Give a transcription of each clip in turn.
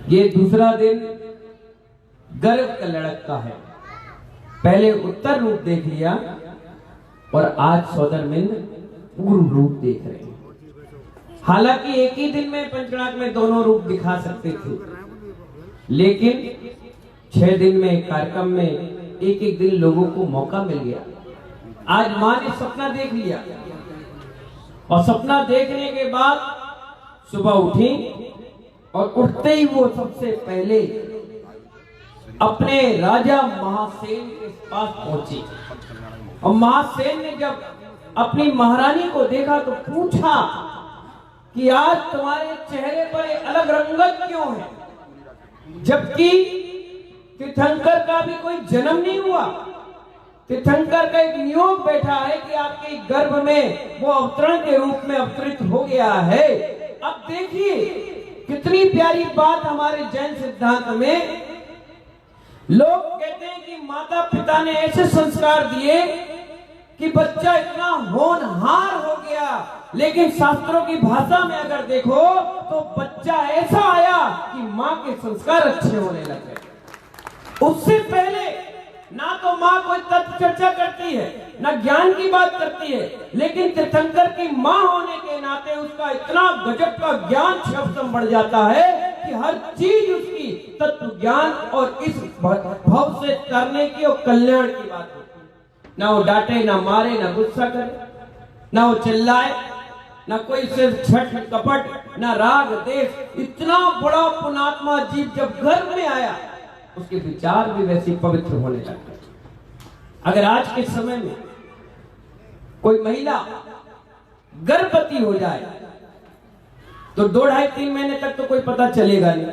ये दूसरा दिन गर्भ का लड़का है। पहले उत्तर रूप देख लिया और आज सौदरमिंद पूर्व रूप देख रहे हैं। हालांकि एक ही दिन में पंचनाद में दोनों रूप दिखा सकते थे, लेकिन 6 दिन में कार्यक्रम में एक एक दिन लोगों को मौका मिल गया। आज मां ने सपना देख लिया और सपना देखने के बाद सुबह उठी और उठते ही वो सबसे पहले अपने राजा महासेन के पास पहुंची और महासेन ने जब अपनी महारानी को देखा तो पूछा कि आज तुम्हारे चेहरे पर अलग रंगत क्यों है, जबकि तीर्थंकर का भी कोई जन्म नहीं हुआ। तीर्थंकर का एक नियोग बैठा है कि आपके गर्भ में वो अवतरण के रूप में अवतरित हो गया है। अब देखिए कितनी प्यारी बात हमारे जैन सिद्धांत में। लोग कहते हैं कि माता पिता ने ऐसे संस्कार दिए कि बच्चा इतना होनहार हो गया, लेकिन शास्त्रों की भाषा में अगर देखो तो बच्चा ऐसा आया कि माँ के संस्कार अच्छे होने लगे। उससे पहले ना तो माँ कोई तत्व चर्चा करती है, ना ज्ञान की बात करती है, लेकिन तीर्थंकर की माँ होने के नाते उसका इतना गजब का ज्ञान शब्द बढ़ जाता है कि हर चीज उसकी तत्व ज्ञान और इस भाव से करने की और कल्याण की बात होती है। ना वो डांटे, ना मारे, ना गुस्सा करे, ना वो चिल्लाए, ना कोई सिर्फ छठ कपट, ना राग देश। इतना बड़ा पुणात्मा जीव जब गर्भ में आया उसके विचार भी वैसे पवित्र होने लगे। अगर आज के समय में कोई महिला गर्भवती हो जाए तो 2, 2.5, 3 महीने तक तो कोई पता चलेगा नहीं।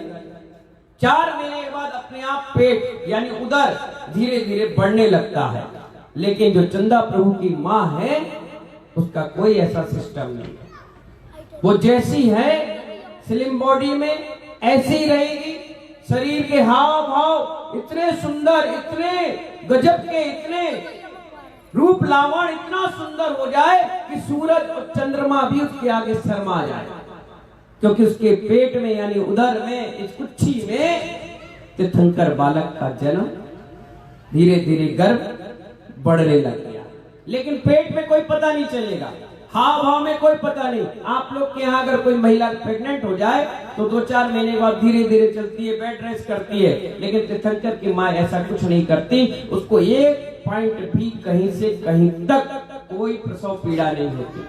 4 महीने के बाद अपने आप पेट यानी उदर धीरे धीरे बढ़ने लगता है, लेकिन जो चंदा प्रभु की मां है उसका कोई ऐसा सिस्टम नहीं है। वो जैसी है स्लिम बॉडी में ऐसी ही रहेगी। शरीर के हाव भाव इतने सुंदर, इतने गजब के, इतने रूप लावण इतना सुंदर हो जाए कि सूरज और चंद्रमा भी उसके आगे शर्मा जाए, क्योंकि उसके पेट में यानी उदर में, इस कुच्छी में तीर्थंकर बालक का जन्म धीरे धीरे गर्भ बढ़ने लग गया। लेकिन पेट में कोई पता नहीं चलेगा, हाव भाव में कोई पता नहीं। आप लोग के यहाँ अगर कोई महिला प्रेग्नेंट हो जाए तो 2-4 महीने बाद धीरे धीरे चलती है, बेड रेस्ट करती है, लेकिन तीर्थंकर की माँ ऐसा कुछ नहीं करती। उसको 1 पॉइंट भी कहीं से कहीं तक कोई प्रसव पीड़ा नहीं होती,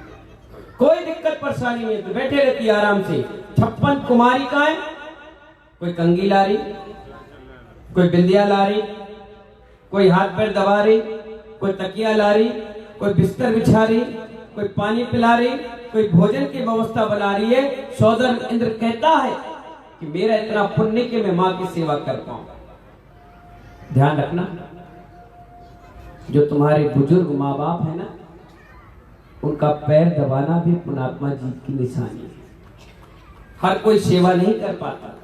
कोई दिक्कत परेशानी नहीं होती, बैठे रहती आराम से। 56 कुमारिकाएं, कोई कंगी ला रही, कोई बिंदिया ला रही, कोई हाथ पैर दबा रही, कोई तकिया ला रही, कोई बिस्तर बिछा रही, कोई पानी पिला रही, कोई भोजन की व्यवस्था बना रही है। सौदर इंद्र कहता है कि मेरा इतना पुण्य कि मैं मां की सेवा कर पाऊं। ध्यान रखना, जो तुम्हारे बुजुर्ग माँ बाप है ना, उनका पैर दबाना भी पुण्यात्मा जी की निशानी है। हर कोई सेवा नहीं कर पाता।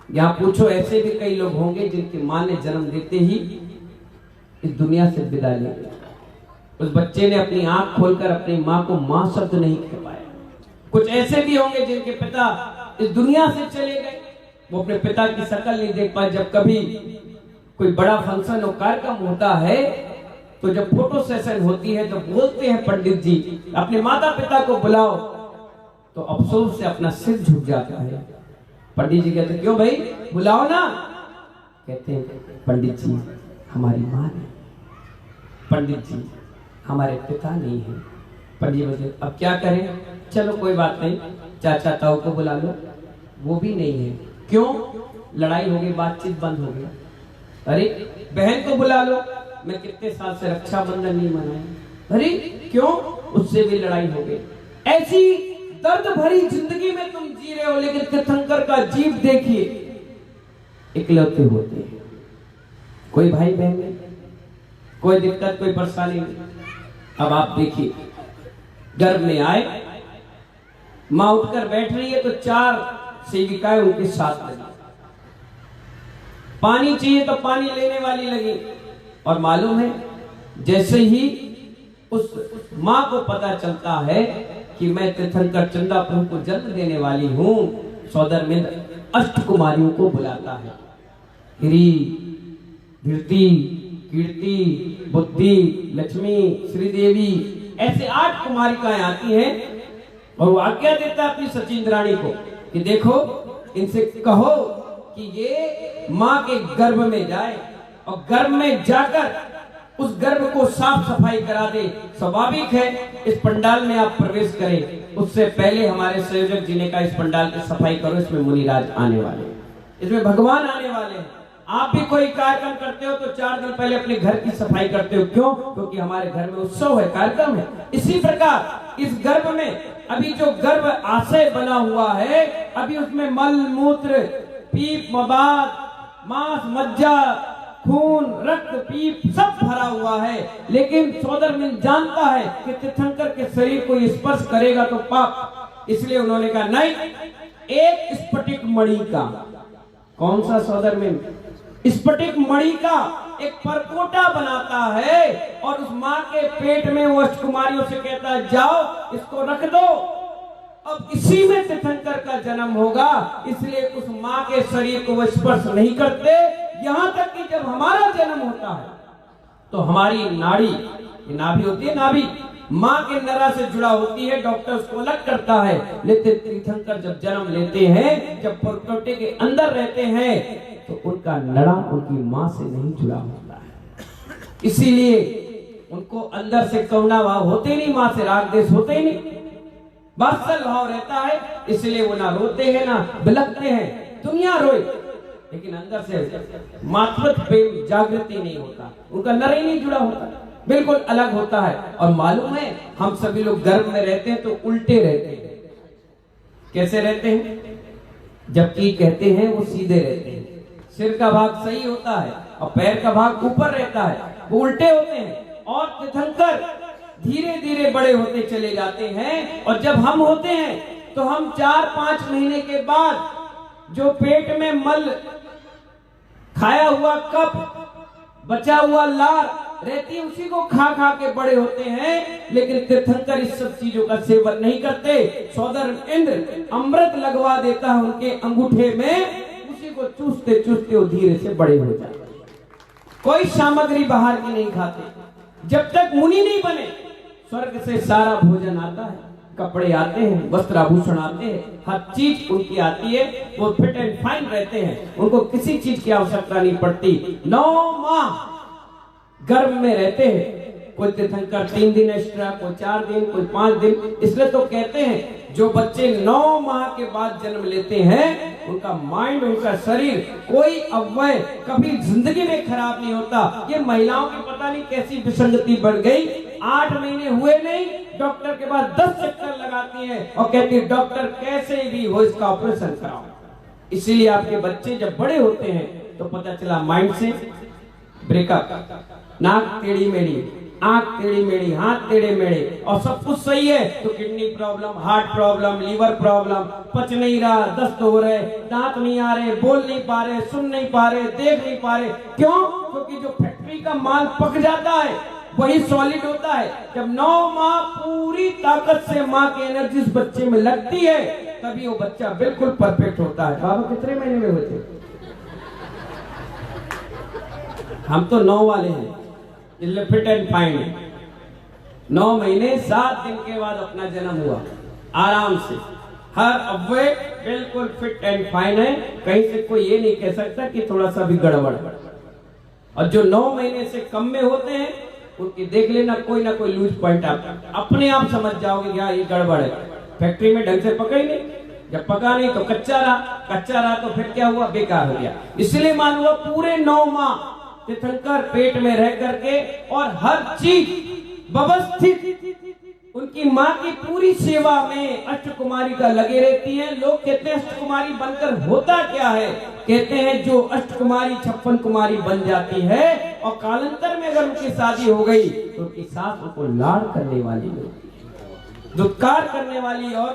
यहाँ पूछो, ऐसे भी कई लोग होंगे जिनकी मां ने जन्म देते ही इस दुनिया से विदा ले लिया। उस बच्चे ने अपनी आंख खोलकर अपनी मां को मां शब्द नहीं कह पाया। कुछ ऐसे भी होंगे जिनके पिता इस दुनिया से चले गए, वो अपने पिता की शक्ल नहीं देख पाए। जब कभी कोई बड़ा फंक्शन और कार्यक्रम होता है तो जब फोटो सेशन होती है तो बोलते हैं पंडित जी अपने माता पिता को बुलाओ, तो अफसोस से अपना सिर झुक जाता है। पंडित जी कहते क्यों भाई, बुलाओ ना। कहते हैं पंडित जी हमारी मां है, पंडित जी हमारे पिता नहीं है। पंडित बोलते अब क्या करें, चलो कोई बात नहीं, चाचा ताऊ को बुला लो, वो भी नहीं है। क्यों, लड़ाई हो गई, बातचीत बंद हो गई। अरे बहन को बुला लो, मैं कितने साल से रक्षाबंधन नहीं मनाया। अरे क्यों, उससे भी लड़ाई हो गई। ऐसी दर्द भरी जिंदगी में तुम जी रहे हो, लेकिन तीर्थंकर का जीव देखिए, इकलौते होते हैं, कोई भाई बहन नहीं, कोई दिक्कत, कोई परेशानी नहीं। अब आप देखिए, गर्भ में आए, मां उठकर बैठ रही है तो 4 सेविकाएं उनके साथ लगी। पानी चाहिए तो पानी लेने वाली लगी। और मालूम है, जैसे ही उस मां को पता चलता है कि मैं तीर्थंकर चंदा प्रभु को जन्म देने वाली हूं, सौदरमिंद अष्टकुमारियों को बुलाता है। हिरी, धृति, कीर्ति, बुद्धि, लक्ष्मी, श्रीदेवी, ऐसे 8 कुमारिकाएं आती हैं और वो आज्ञा देता है अपनी सचिंद्राणी को कि देखो इनसे कहो कि ये माँ के गर्भ में जाए और गर्भ में जाकर उस गर्भ को साफ सफाई करा दे। स्वाभाविक है इस पंडाल में आप प्रवेश करें, उससे पहले हमारे संयोजक जी ने कहा इस पंडाल की सफाई करो, इसमें मुनिराज आने वाले हैं, इसमें भगवान आने वाले हैं। आप भी कोई कार्यक्रम करते हो तो 4 दिन पहले अपने घर की सफाई करते हो, क्यों? क्योंकि हमारे घर में उत्सव है, कार्यक्रम है। इसी प्रकार इस गर्भ में अभी जो गर्भ आशय बना हुआ है, अभी उसमें मल मूत्र, पीप, मबाद, मांस, मज्जा, खून, रक्त, पीप सब भरा हुआ है। लेकिन सौदरमिंद जानता है कि तीर्थंकर के शरीर को स्पर्श करेगा तो पाप, इसलिए उन्होंने कहा नहीं, एक स्फटिक मणि का, कौन सा सौदरमिंद? स्फटिक मणि का एक परकोटा बनाता है और उस माँ के पेट में वो अष्टकुमारियों से कहता है जाओ इसको रख दो, अब इसी में तीर्थंकर का जन्म होगा। इसलिए उस माँ के शरीर को वो स्पर्श नहीं करते, यहाँ तक कि जब हमारा जन्म होता है तो हमारी नाड़ी, नाभि होती है, नाभि माँ के नरा से जुड़ा होती है, डॉक्टर उसको अलग करता है। लेकिन तीर्थंकर जब जन्म लेते हैं, जब परकोटे के अंदर रहते हैं तो उनका नड़ा उनकी माँ से नहीं जुड़ा होता है, इसीलिए उनको अंदर से करुणा भाव होते नहीं, माँ से राग देश होते ही नहीं, वात्सल भाव रहता है। इसलिए वो ना रोते हैं ना बिलखते हैं, दुनिया रोए लेकिन अंदर से मातृत्व प्रेम जागृति नहीं होता, उनका नर ही नहीं जुड़ा होता, बिल्कुल अलग होता है। और मालूम है हम सभी लोग गर्भ में रहते हैं तो उल्टे रहते हैं। कैसे रहते हैं? जबकि कहते हैं वो सीधे रहते हैं, सिर का भाग सही होता है और पैर का भाग ऊपर रहता है, वो उल्टे होते हैं। और तीर्थंकर धीरे धीरे बड़े होते चले जाते हैं और जब हम होते हैं तो हम 4-5 महीने के बाद जो पेट में मल, खाया हुआ कप, बचा हुआ लार रहती है, उसी को खा खा के बड़े होते हैं। लेकिन तीर्थंकर इस सब चीजों का सेवन नहीं करते। सौदरमिंद अमृत लगवा देता है उनके अंगूठे में, उसी को चूसते चूसते वो धीरे से बड़े हो जाते हैं। कोई सामग्री बाहर की नहीं खाते। जब तक मुनि नहीं बने स्वर्ग से सारा भोजन आता है, कपड़े आते हैं, वस्त्र आभूषण आते हैं, हर चीज उनकी आती है, वो फिट एंड फाइन रहते हैं, उनको किसी चीज की आवश्यकता नहीं पड़ती। 9 माह गर्भ में रहते हैं। कोई तीर्थंकर 3 दिन एक्स्ट्रा, कोई 4 दिन, कोई 5 दिन। इसलिए तो कहते हैं जो बच्चे 9 माह के बाद जन्म लेते हैं उनका माइंड, उनका शरीर, कोई अवयव कभी जिंदगी में खराब नहीं होता। ये महिलाओं की पता नहीं कैसी विसंगति बढ़ गई, 8 महीने हुए नहीं, डॉक्टर के पास 10 चक्कर लगाती है और कहती है डॉक्टर कैसे भी हो इसका ऑपरेशन कराओ। इसीलिए आपके बच्चे जब बड़े होते हैं तो पता चला माइंड से ब्रेकअप, नाक टेढ़ी मेढ़ी, आंख टेढ़ी मेढ़ी, हाथ टेढ़े मेढ़े, और सब कुछ सही है तो kidney problem, heart problem, liver problem, पच नहीं रहा, दस्त हो रहे, दांत नहीं आ रहे, बोल नहीं पा रहे, सुन नहीं पा रहे, देख नहीं पा रहे। क्यों? क्योंकि जो फैक्ट्री का माल पक जाता है वही सॉलिड होता है। जब 9 माह पूरी ताकत से माँ की एनर्जी उस बच्चे में लगती है तभी वो बच्चा बिल्कुल परफेक्ट होता है। बाबा कितने महीने में हुए थे? हम तो 9 वाले हैं, इसलिए फिट एंड फाइन है। 9 महीने 7 दिन के बाद अपना जन्म हुआ, आराम से हर अवयव बिल्कुल फिट एंड फाइन है। कहीं से कोई ये नहीं कह सकता कि थोड़ा सा भी गड़बड़। और जो 9 महीने से कम में होते हैं उनकी देख लेना कोई ना कोई लूज पॉइंट, आप अपने आप समझ जाओगे यार ये गड़बड़ है, फैक्ट्री में ढंग से पकड़ी नहीं, जब पका नहीं तो कच्चा रहा तो फिर क्या हुआ, बेकार हो गया। इसलिए मान लो पूरे 9 माह तीर्थंकर पेट में रह करके और हर चीज व्यवस्थित उनकी माँ की पूरी सेवा में अष्टकुमारी का लगे रहती है। लोग कहते हैं अष्टकुमारी बनकर होता क्या है? कहते हैं जो अष्टकुमारी 56 कुमारी बन जाती है और कालांतर में अगर उनकी शादी हो गई तो उनकी सास उनको लाड़ करने वाली नहीं, दुत्कार करने वाली और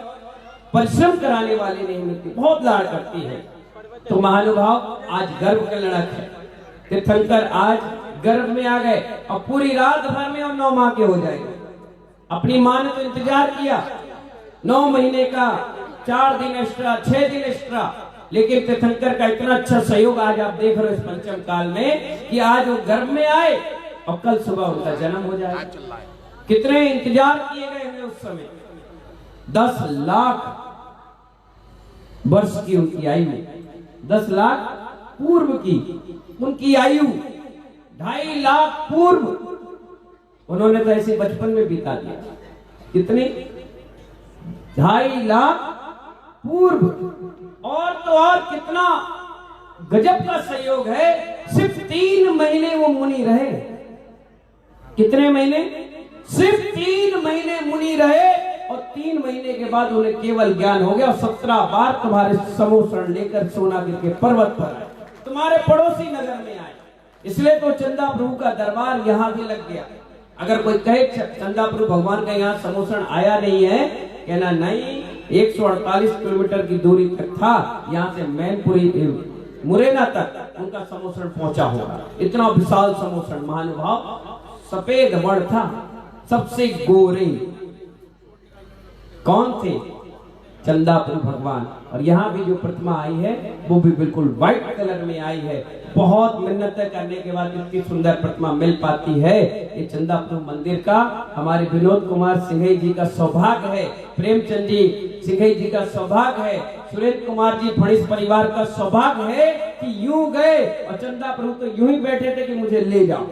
परिश्रम कराने वाली नहीं मिलती, बहुत लाड़ करती है। तो महानुभाव आज गर्भ का लड़क है, तीर्थंकर आज गर्भ में आ गए और पूरी रात भर में और 9 माह के हो जाएंगे। अपनी माँ ने तो इंतजार किया, 9 महीने का 4 दिन एक्स्ट्रा, 6 दिन एक्स्ट्रा, लेकिन तीर्थंकर का इतना अच्छा सहयोग आज आप देख रहे हो इस पंचम काल में कि आज वो गर्भ में आए और कल सुबह उनका जन्म हो जाए। कितने इंतजार किए गए हैं उस समय। 10 लाख वर्ष की उनकी आयु, 10 लाख पूर्व की उनकी आयु, 2.5 लाख पूर्व उन्होंने तो ऐसे बचपन में बिता दिया। कितने? 2.5 लाख पूर्व। और तो और कितना गजब का सहयोग है, सिर्फ 3 महीने वो मुनि रहे। कितने महीने? सिर्फ 3 महीने मुनि रहे और 3 महीने के बाद उन्हें केवल ज्ञान हो गया और 17 बार तुम्हारे समोसरण लेकर सोनागिर के पर्वत पर आए, तुम्हारे पड़ोसी नगर में आए। इसलिए तो चंदा प्रभु का दरबार यहाँ भी लग गया। अगर कोई कहे चंदा प्रभु भगवान का यहाँ समोसरण आया नहीं है, कहना नहीं, 148 किलोमीटर की दूरी तक था, यहाँ से मैनपुरी मुरैना तक उनका समोसरण पहुंचा होगा। इतना विशाल समोसरण, महानुभाव, सफेद मण था, सबसे गोरे कौन थे? चंदा प्रभु भगवान। और यहाँ भी जो प्रतिमा आई है वो भी बिल्कुल व्हाइट कलर में आई है। बहुत मिन्नतें करने के बाद इतनी सुंदर प्रतिमा मिल पाती है। ये चंदा प्रभु मंदिर का हमारे विनोद कुमार सिंह जी का सौभाग्य है, प्रेमचंद जी सिंह जी का सौभाग्य है, सुरेंद्र कुमार जी फणिस परिवार का सौभाग्य है कि यूं गए और चंदा प्रभु तो यूं ही बैठे थे कि मुझे ले जाओ।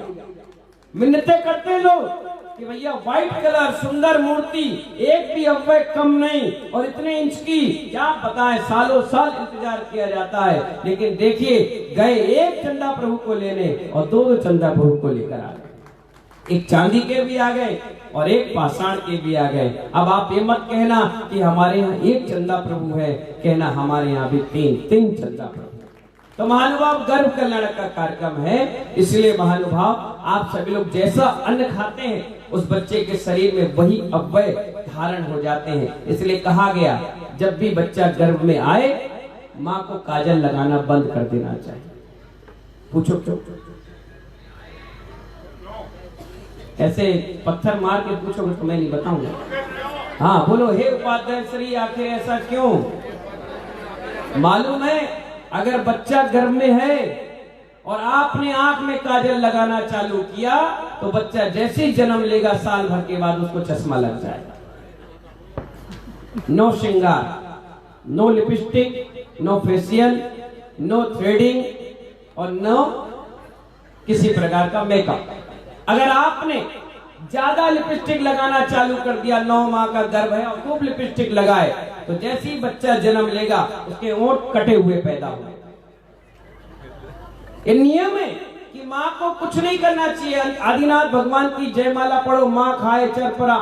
मिन्नतें करते लोग कि भैया व्हाइट कलर सुंदर मूर्ति, एक भी अव्यय कम नहीं, और इतने इंच की, क्या पता है, सालों साल इंतजार किया जाता है। लेकिन देखिए, गए एक चंदा प्रभु को लेने और 2 चंदा प्रभु को लेकर आ गए। एक चांदी के भी आ गए और एक पाषाण के भी आ गए। अब आप ये मत कहना कि हमारे यहाँ एक चंदा प्रभु है, कहना हमारे यहाँ भी 3 चंदा प्रभु। तो महानुभाव, गर्भ कल्याण का कार्यक्रम है, इसलिए महानुभाव आप सभी लोग जैसा अन्न खाते हैं उस बच्चे के शरीर में वही अव्यय धारण हो जाते हैं। इसलिए कहा गया, जब भी बच्चा गर्भ में आए माँ को काजल लगाना बंद कर देना चाहिए। पूछो क्यों? ऐसे पत्थर मार के पूछोगे तो मैं नहीं बताऊंगा। हाँ बोलो, हे उपाध्याय श्री, आखिर ऐसा क्यों? मालूम है, अगर बच्चा गर्भ में है और आपने आंख में काजल लगाना चालू किया तो बच्चा जैसे ही जन्म लेगा साल भर के बाद उसको चश्मा लग जाएगा। नो श्रृंगार, no lipstick, no facial, no threading और नो किसी प्रकार का मेकअप। अगर आपने ज्यादा लिपस्टिक लगाना चालू कर दिया, 9 माह का गर्भ है और खूब लिपस्टिक लगाए, तो जैसे ही बच्चा जन्म लेगा उसके ओंठ कटे हुए पैदा हुए। ये नियम है कि माँ को कुछ नहीं करना चाहिए। आदिनाथ भगवान की जयमाला पढ़ो, माँ खाए चरपरा,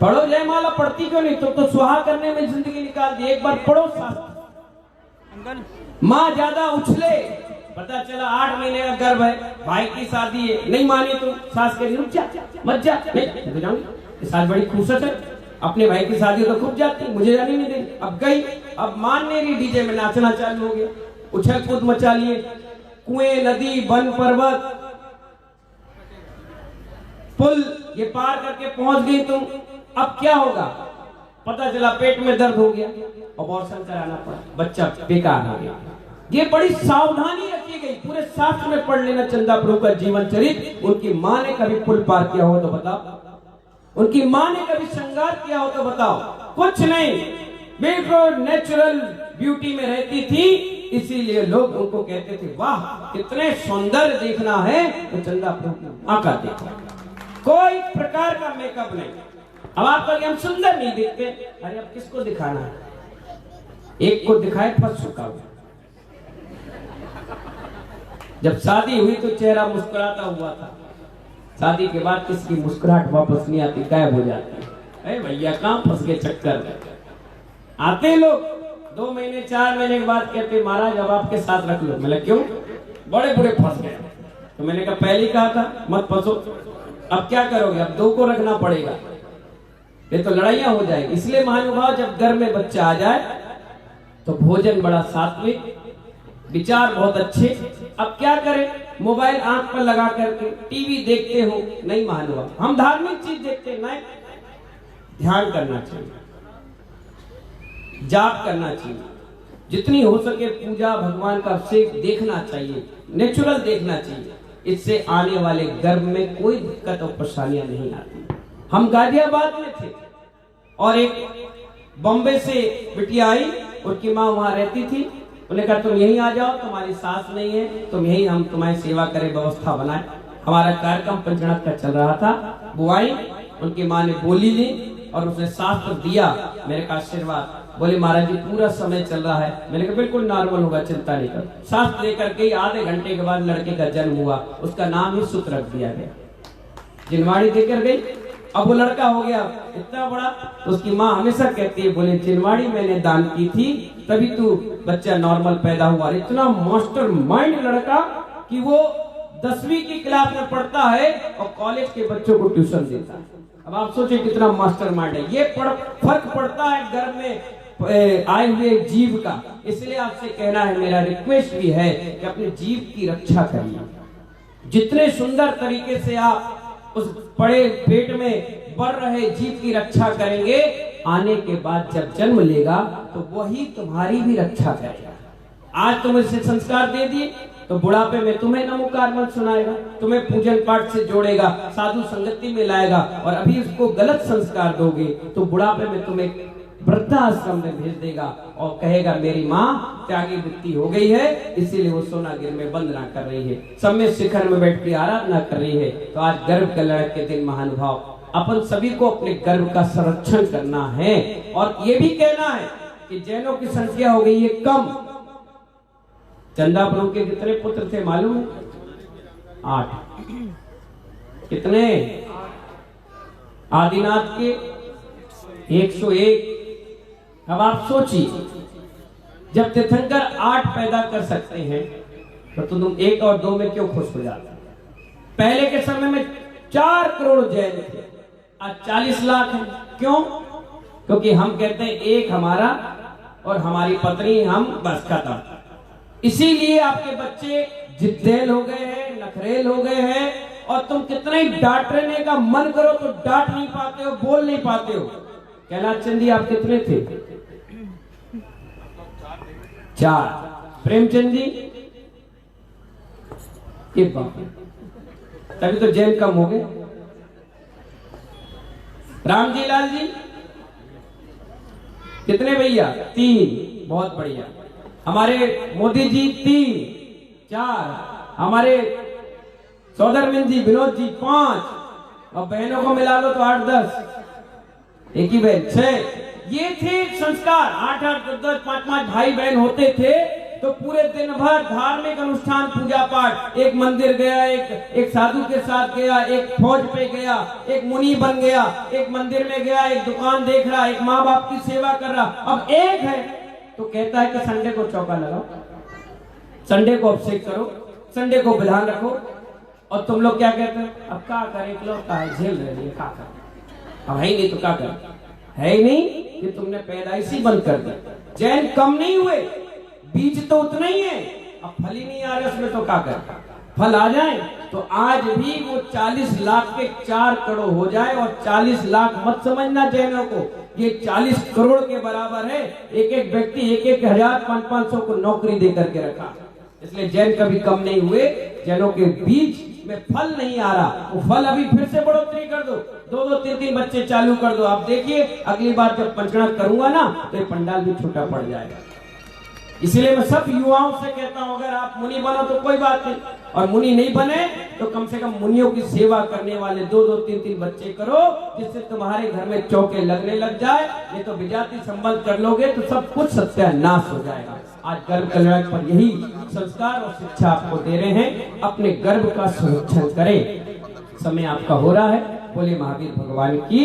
पढ़ो जयमाला। पढ़ती क्यों नहीं? तो सुहा करने में जिंदगी निकाल दी। एक बार पढ़ो शास्त्र। माँ ज्यादा उछले, पता चला 8 महीने का गर्भ है, भाई की शादी है, नहीं मानी तो सास कह रही रुक जा, मत जा, नहीं तो जाऊंगी। सास बड़ी खूबसूरत है, अपने भाई की शादी तो खूब जाती, मुझे जाने नहीं देती। अब गई, अब मान नहीं रही, डीजे में नाचना चालू हो गया, उछल कूद मचा लिए, कुएं, नदी, वन, पर्वत, पुल ये पार करके पहुंच गई तुम। अब क्या होगा? पता चला पेट में दर्द हो गया, अबॉर्शन कराना पड़ा, बच्चा बेकार हो गया। ये बड़ी सावधानी रखी गई। पूरे शास्त्र में पढ़ लेना चंदा प्रभु का जीवन चरित्र। उनकी माँ ने कभी पुल पार किया हो तो बताओ, उनकी माँ ने कभी श्रृंगार किया हो तो बताओ? कुछ नहीं, बिल्कुल नेचुरल ब्यूटी में रहती थी। इसीलिए लोग उनको कहते थे, वाह कितने सुंदर देखना है, तो चंदा प्रभु आका देखा, कोई प्रकार का मेकअप नहीं। अब आप कहेंगे हम सुंदर नहीं दिखते, अरे अब किसको दिखाना है? एक को दिखाए फंस चुका हुआ। जब शादी हुई तो चेहरा मुस्कुराता हुआ था, शादी के बाद किसकी मुस्कुराहट वापस नहीं आती, गायब हो जाती है। अरे भैया कहाँ फंस गए चक्कर में? आते लोग 2 महीने 4 महीने के बाद कहते महाराज अब आपके साथ रख लो। मैंने क्यों? बड़े बुरे फंस गए। तो मैंने कहा पहले ही कहा था मत फंसो, अब क्या करोगे? अब 2 को रखना पड़ेगा, ये तो लड़ाइयां हो जाएगी। इसलिए महानुभाव, जब घर में बच्चा आ जाए तो भोजन बड़ा सात्विक, विचार बहुत अच्छे। अब क्या करें? मोबाइल आंख पर लगा करके टीवी देखते हो? नहीं महानुभाव, हम धार्मिक चीज देखते नहीं। ध्यान करना चाहिए, जाप करना चाहिए, जितनी हो सके पूजा भगवान का अभिषेक देखना चाहिए, नेचुरल देखना चाहिए। इससे आने वाले गर्भ में कोई दिक्कत और परेशानियां नहीं आती। हम गाजियाबाद में थे और एक बॉम्बे से बिटिया आई, उनकी माँ वहां रहती थी। उन्हें कहा तुम यहीं आ जाओ, तुम्हारी सास नहीं है, तुम यहीं, हम तुम्हारी सेवा करें, व्यवस्था बनाए। हमारा कार्यक्रम पंचनाथ का चल रहा था। वो आई, उनकी माँ ने बोली ली और उसने शास्त्र दिया, मेरे का आशीर्वाद। बोले महाराज जी पूरा समय चल रहा है। मैंने कहा बिल्कुल नॉर्मल होगा, चिंता नहीं कर। शास्त्र लेकर गई, आधे घंटे के बाद लड़के का जन्म हुआ। उसका नाम ही सुत रख दिया गया, जिनवाड़ी देकर गई। अब वो लड़का हो गया इतना बड़ा, तो उसकी माँ हमेशा कहती है, बोले जिनवाड़ी मैंने दान की थी तभी तू बच्चा नॉर्मल पैदा हुआ। इतना मास्टर माइंड लड़का कि वो 10वीं की क्लास में पढ़ता है और कॉलेज के बच्चों को ट्यूशन देता है। अब आप सोचिए कितना मास्टर माइंड है। ये फर्क पड़ता है गर्भ में आए हुए जीव का। इसलिए आपसे कहना है, मेरा रिक्वेस्ट भी है कि अपने जीव की रक्षा करिए। जितने सुंदर तरीके से आप उस बड़े पेट में बढ़ रहे जीव की रक्षा करेंगे, आने के बाद जब जन्म लेगा तो वही तुम्हारी भी रक्षा करेगा। आज तुम इसे संस्कार दे दिए तो बुढ़ापे में तुम्हें नमोकार मंत्र सुनाएगा, तुम्हें पूजन पाठ से जोड़ेगा, साधु संगति में लाएगा। और अभी उसको गलत संस्कार दोगे तो बुढ़ापे में तुम्हें वृद्धाश्रम में भेज देगा और कहेगा मेरी माँ त्यागी वृत्ति हो गई है, इसीलिए वो सोनागिर में वंदना कर रही है, सम्य शिखर में बैठ के आराधना कर रही है। तो आज गर्भ कल्याण के दिन महानुभाव, अपन सभी को अपने गर्भ का संरक्षण करना है। और ये भी कहना है कि जैनों की संख्या हो गई है कम। चंदा प्रभु के कितने पुत्र थे मालूम है? 8। कितने? आदिनाथ के 101। अब आप सोचिए, जब तीर्थंकर 8 पैदा कर सकते हैं तो तुम 1 और 2 में क्यों खुश हो जाते? पहले के समय में 4 करोड़ जैन थे, आज 40 लाख है। क्यों? क्योंकि हम कहते हैं एक हमारा और हमारी पत्नी, हम बस खत्म। इसीलिए आपके बच्चे जिद्देल हो गए हैं, नखरेल हो गए हैं, और तुम कितना ही डांटने का मन करो तो डांट नहीं पाते हो, बोल नहीं पाते हो। कैलाश चंद जी आप कितने थे? 4। प्रेमचंद जी के बाप, तभी तो जैन कम हो गए। रामजी लाल जी कितने भैया? 3। बहुत बढ़िया। हमारे मोदी जी 3, 4। हमारे सौदरमिन जी, विनोद जी 5, और बहनों को मिला लो तो 8, 10। एक ही बहन 6। ये थे संस्कार। 8, 10, 5 भाई बहन होते थे तो पूरे दिन भर धार्मिक अनुष्ठान, पूजा पाठ। एक मंदिर गया, एक साधु के साथ गया, एक फौज पे गया, एक मुनि बन गया, एक मंदिर में गया, एक दुकान देख रहा, एक माँ बाप की सेवा कर रहा। अब एक है तो कहता है कि संडे को चौका लगाओ, संडे को अभिषेक करो, संडे को विधान रखो। और तुम लोग क्या कहते हो? अब क्या करें, इकलौता है, झेल रही है, क्या करें, अब है ही नहीं तो क्या करें? है ही नहीं कि तुमने पैदाइश ही बंद कर दी। जैन कम नहीं हुए, बीज तो उतना ही है, अब फल ही नहीं आ रहा उसमें तो क्या करें? फल आ जाए तो आज भी वो 40 लाख के 4 करोड़ हो जाए। और 40 लाख मत समझना जैनों को, ये 40 करोड़ के बराबर है। एक एक व्यक्ति 1-1 हजार 500 को नौकरी दे करके रखा। इसलिए जैन कभी कम नहीं हुए। जैनों के बीच में फल नहीं आ रहा, वो फल अभी फिर से बढ़ोतरी कर दो, 2-2, 3-3 बच्चे चालू कर दो। आप देखिए अगली बार जब पंचनाथ करूंगा ना तो ये पंडाल भी छोटा पड़ जाएगा। इसलिए मैं सब युवाओं से कहता हूं, अगर आप मुनि बनो तो कोई बात नहीं, और मुनि नहीं बने तो कम से कम मुनियों की सेवा करने वाले 2-2, 3-3 बच्चे करो, जिससे तुम्हारे घर में चौके लगने लग जाए। ये तो विजाति संबंध कर लोगे तो सब कुछ सत्यानाश हो जाएगा। आज गर्भ कल्याण पर यही संस्कार और शिक्षा आपको दे रहे हैं। अपने गर्भ का संरक्षण करें। समय आपका हो रहा है। बोले महावीर भगवान की